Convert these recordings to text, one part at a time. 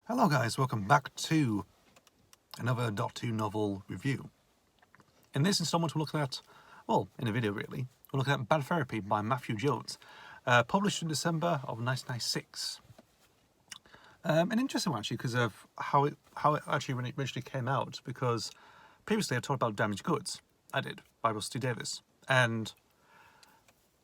Hello guys, welcome back to another Doctor Who novel review. In this installment we're looking at, well, in a video really, we're looking at Bad Therapy by Matthew Jones, published in December of 1996. An interesting one actually because of how it actually originally came out, because previously I talked about Damaged Goods, I did, by Rusty Davis, and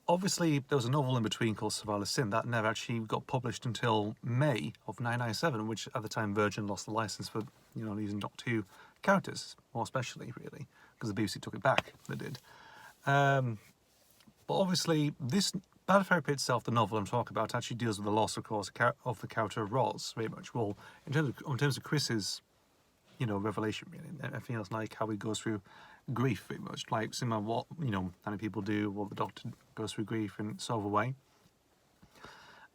obviously there was a novel in between called Survival of Sin that never actually got published until May of 1997, which at the time Virgin lost the license for using Doctor Who characters, more especially really, because the BBC took it back. They did. But obviously this Bad Therapy itself, the novel I'm talking about, actually deals with the loss, of course, of the character of Roz very much. Well, in terms of Chris's revelation really, and everything else, like how he goes through grief very much, like similar what many people do, what the Doctor goes through grief in sort of a way.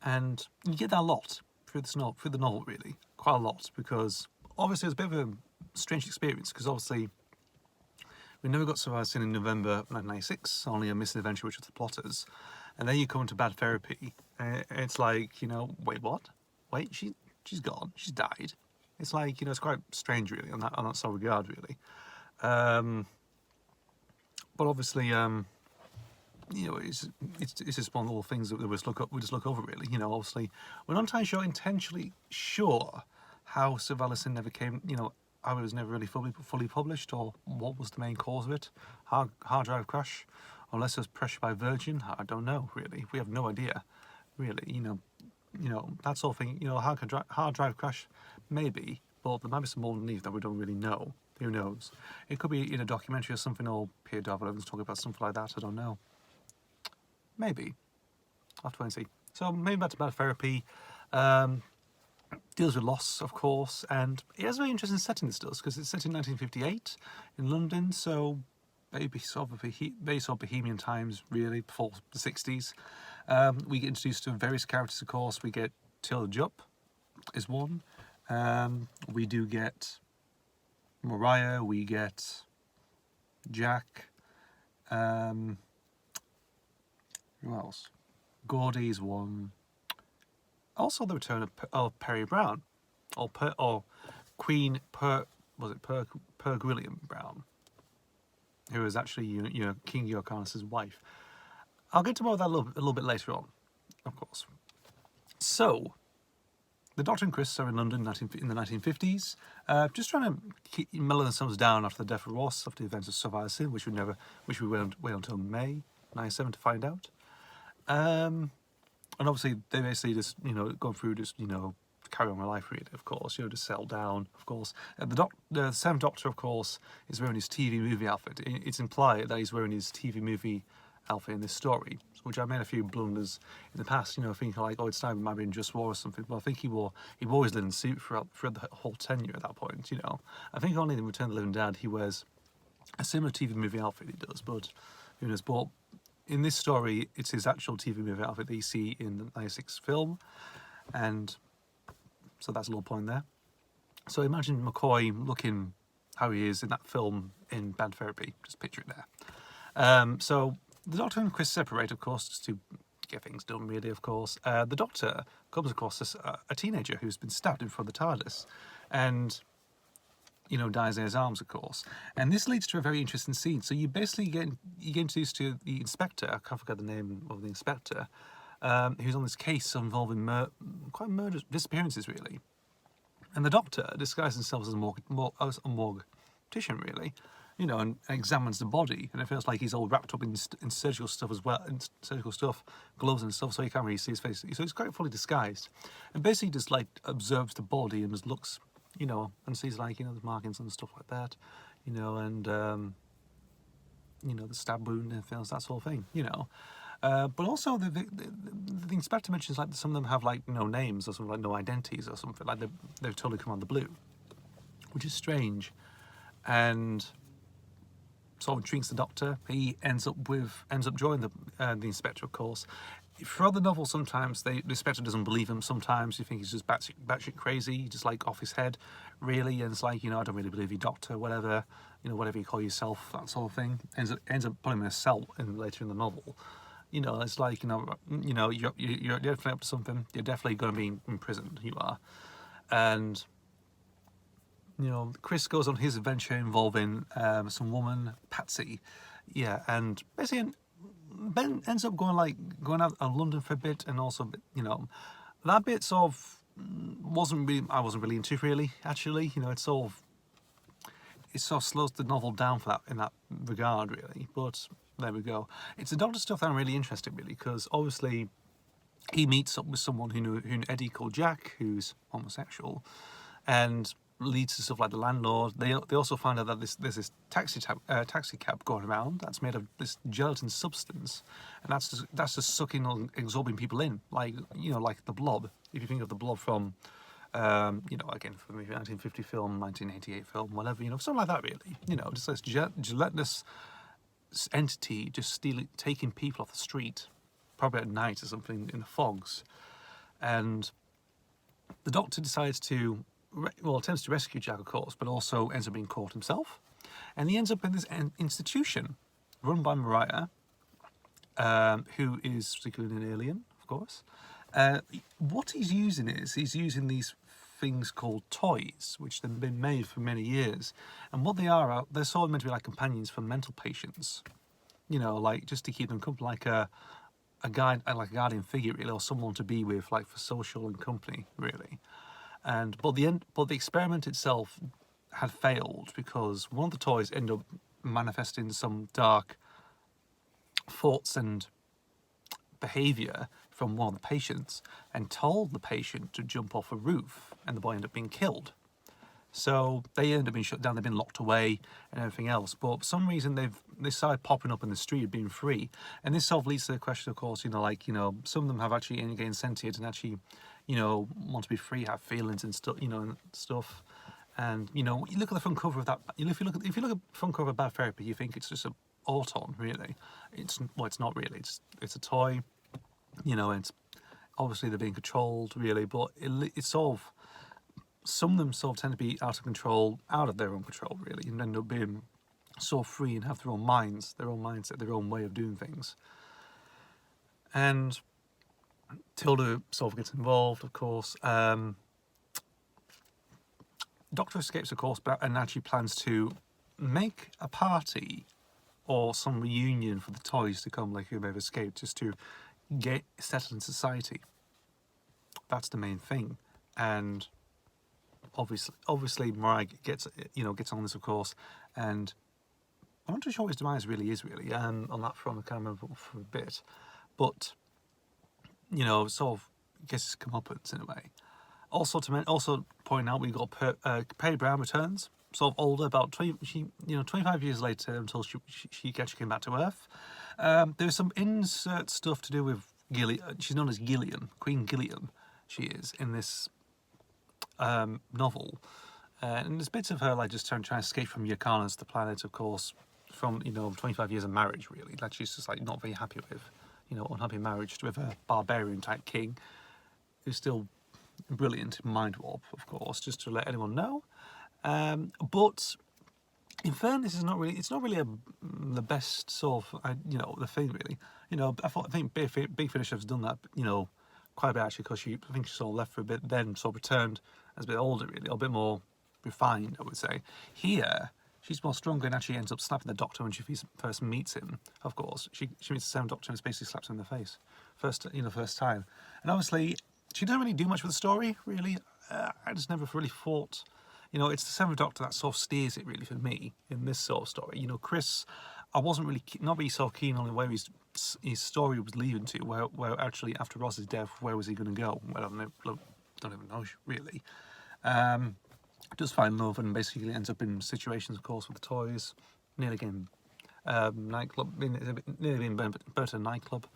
And you get that a lot through the novel really, quite a lot, because obviously it's a bit of a strange experience, because obviously we never got Survival of Sin in November 1996, only a missing adventure which was the Plotters, and then you come to Bad Therapy, and it's like, wait, what? Wait, she's gone, she's died. It's like, it's quite strange really on that sort of regard really. But obviously, it's just one of the things that we just look over really. Obviously, we're not entirely sure how Survival of Sin never came. How it was never really fully published, or what was the main cause of it. Hard drive crash, unless it was pressure by Virgin. I don't know really. We have no idea, really. That sort of thing. Hard drive crash, maybe, but there might be some more underneath that we don't really know. Who knows? It could be in a documentary or something, or Pierre Darvin talking about something like that. I don't know. Maybe. I'll have to wait and see. So maybe back to Bad Therapy. Deals with loss, of course, and it has a very interesting setting, this does, because it's set in 1958 in London, so very sort of bohemian times, really, before the 60s. We get introduced to various characters, of course. We get Tilda Jupp is one. We do get Mariah, we get Jack, who else? Gordy's one. Also the return of Perry Brown, or Queen Per William Brown, who is actually King Ioannis' wife. I'll get to more of that a little bit later on, of course. So, the Doctor and Chris are in London in the 1950s, just trying to keep mellow themselves down after the death of Ross, after the events of Survival of Sin, which we wait until May 1997 to find out. And obviously they basically just go through carry on with life really, of course, just settle down, of course. The Seventh Doctor, of course, is wearing his TV movie outfit. It's implied that he's wearing his TV movie outfit in this story, which I made a few blunders in the past, thinking like, oh, it's time maybe in Just War or something. But I think he always lived in a suit throughout the whole tenure at that point. I think only in Return of the Living Dead he wears a similar TV movie outfit. He does, but who knows? But in this story, it's his actual TV movie outfit that you see in the 96 film, and so that's a little point there. So imagine McCoy looking how he is in that film in Bad Therapy. Just picture it there. So the Doctor and Chris separate, of course, just to get things done, really, of course. The Doctor comes across a teenager who's been stabbed in front of the TARDIS, and dies in his arms, of course. And this leads to a very interesting scene. So you basically get introduced to the inspector. I can't forget the name of the inspector, who's on this case involving quite murder disappearances, really. And the Doctor disguises himself as a mortician, really, and examines the body. And it feels like he's all wrapped up in surgical stuff as well, in surgical stuff, gloves and stuff, so you can't really see his face. So he's quite fully disguised. And basically just like observes the body and just looks, and sees like, the markings and stuff like that, and, the stab wound and things, that sort of thing, But also the inspector mentions like some of them have like no names or something, like no identities or something, like they've totally come out of the blue, which is strange, and sort of intrigues the Doctor. He ends up joining the inspector, of course. Throughout the novel, sometimes the inspector doesn't believe him. Sometimes you think he's just batshit crazy, just like off his head, really. And it's like, I don't really believe you, Doctor, whatever, whatever you call yourself, that sort of thing. Ends up putting him in a cell later in the novel. It's like, you're definitely up to something. You're definitely going to be imprisoned. You are. and Chris goes on his adventure involving some woman, Patsy, yeah, and basically Ben ends up going out of London for a bit, and also that bit sort of I wasn't really into really actually. It sort of slows the novel down for that in that regard really, but there we go. It's the Doctor stuff that I'm really interested really, because obviously he meets up with someone who knew Eddie called Jack, who's homosexual, and leads to stuff like the landlord. They also find out that there's this taxi cab going around that's made of this gelatin substance, and that's just sucking and absorbing people in, like the Blob. If you think of the Blob from, again from the 1950 film, 1988 film, whatever, something like that really. Just this gelatinous entity just taking people off the street, probably at night or something in the fogs, and the Doctor decides to. Attempts to rescue Jack, of course, but also ends up being caught himself. And he ends up in this institution run by Mariah, who is particularly an alien, of course. What he's using these things called toys, which have been made for many years. And what they are, they're sort of meant to be like companions for mental patients. Like just to keep them company, like a guardian figure, really, or someone to be with, like for social and company, really. But the experiment itself had failed because one of the toys ended up manifesting some dark thoughts and behaviour from one of the patients, and told the patient to jump off a roof, and the boy ended up being killed. So they ended up being shut down. They've been locked away and everything else. But for some reason they started popping up in the street, being free, and this sort of leads to the question, of course, some of them have actually gained sentient and actually. Want to be free, have feelings and stuff, and stuff. And you look at the front cover of that. If you look at the front cover of Bad Therapy, you think it's just an Auton, really. It's not really. It's a toy. It's obviously they're being controlled, really, but it's sort of some of them sort of tend to be out of their own control, really, and end up being so free and have their own minds, their own mindset, their own way of doing things. And Tilda sort of gets involved, of course. Doctor escapes, of course, and actually plans to make a party or some reunion for the toys to come, like who may have escaped, just to get settled in society. That's the main thing. And obviously, Mariah gets on this, of course, and I'm not too sure what his demise really is, on that front. I can't remember for a bit, but. Sort of gets his comeuppance in a way. Also point out, we've got Peri Brown returns, sort of older, about 25 years later, until she actually came back to Earth. There's some insert stuff to do with Gillian. She's known as Gillian, Queen Gillian. She is in this novel, and there's bits of her like just trying to escape from Yrcanos, the planet, of course, from 25 years of marriage, really, that she's just like not very happy with. Unhappy marriage with a barbarian type king who's still brilliant in Mind Warp, of course, just to let anyone know. But in fairness, it's not really the best sort of, the thing, really. I think Big Finish has done that, quite a bit actually, because I think she sort of left for a bit, then sort of returned as a bit older, really, or a bit more refined, I would say. Here, she's more stronger and actually ends up slapping the Doctor when she first meets him. Of course, she meets the same Doctor and basically slaps him in the face first time. And obviously, she doesn't really do much with the story. Really, I just never really thought. It's the Seventh Doctor that sort of steers it really for me in this sort of story. Chris, I wasn't really not really so keen on where his story was leading to. Where actually after Ross's death, where was he going to go? Well, I don't even know really. Does find love and basically ends up in situations, of course, with the toys, nearly getting nightclub, nearly being burnt at a nightclub.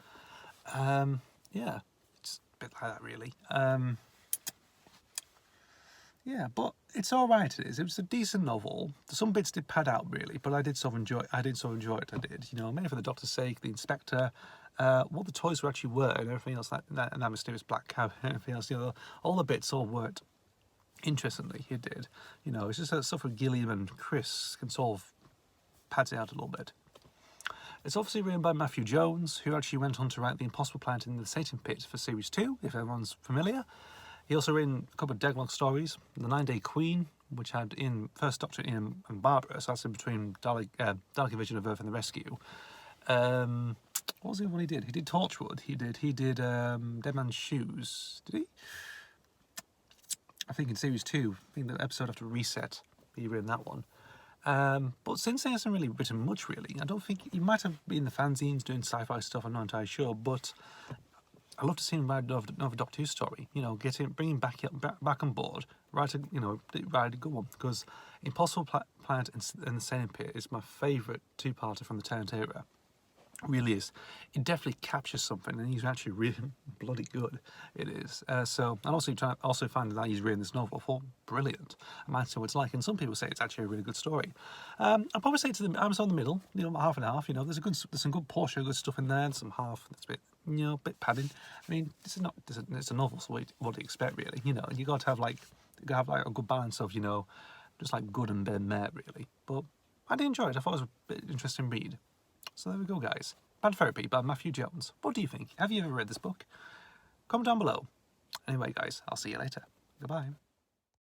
Yeah, it's a bit like that, really. Yeah, but it's all right. It is. It was a decent novel. Some bits did pad out, really, but I did sort of enjoy it. I did. Mainly for the Doctor's sake, the Inspector, what the toys actually were, and everything else, and that mysterious black cab, and everything else. All the bits all worked. Interestingly, he did. It's just that stuff with Gilliam and Chris can sort of pad it out a little bit. It's obviously written by Matthew Jones, who actually went on to write The Impossible Planet in the Satan Pit for Series 2, if everyone's familiar. He also written a couple of Deadlock stories, The 9-Day Queen, which had in First Doctor Ian and Barbara, so that's in between Dalek Invasion of Earth and the Rescue. What was the other one he did? He did Torchwood. He did Dead Man's Shoes. Did he? I think in series 2, I think the episode after Reset, he written that one. But since he hasn't really written much, really, I don't think he might have been in the fanzines doing sci-fi stuff. I'm not entirely sure, but I'd love to see him write another Doctor Who story. You know, bring him back on board, write a good one. Because Impossible Planet and the Sailing Pit is my favourite two-parter from the Tennant era. It really is. It definitely captures something, and he's actually really bloody good. It is. So, and also finding that he's reading this novel, I thought brilliant. I might say what it's like, and some people say it's actually a really good story. I'd probably say I was on the middle, you know, half and half. You know, there's some good portion, good stuff in there, and some half that's a bit, you know, a bit padding. I mean, it's a novel, so what do you expect, really? You know, you got to have like a good balance of, you know, just like good and bad there, really. But I did enjoy it. I thought it was a bit interesting read. So there we go, guys. Bad Therapy by Matthew Jones. What do you think? Have you ever read this book? Comment down below. Anyway, guys, I'll see you later. Goodbye.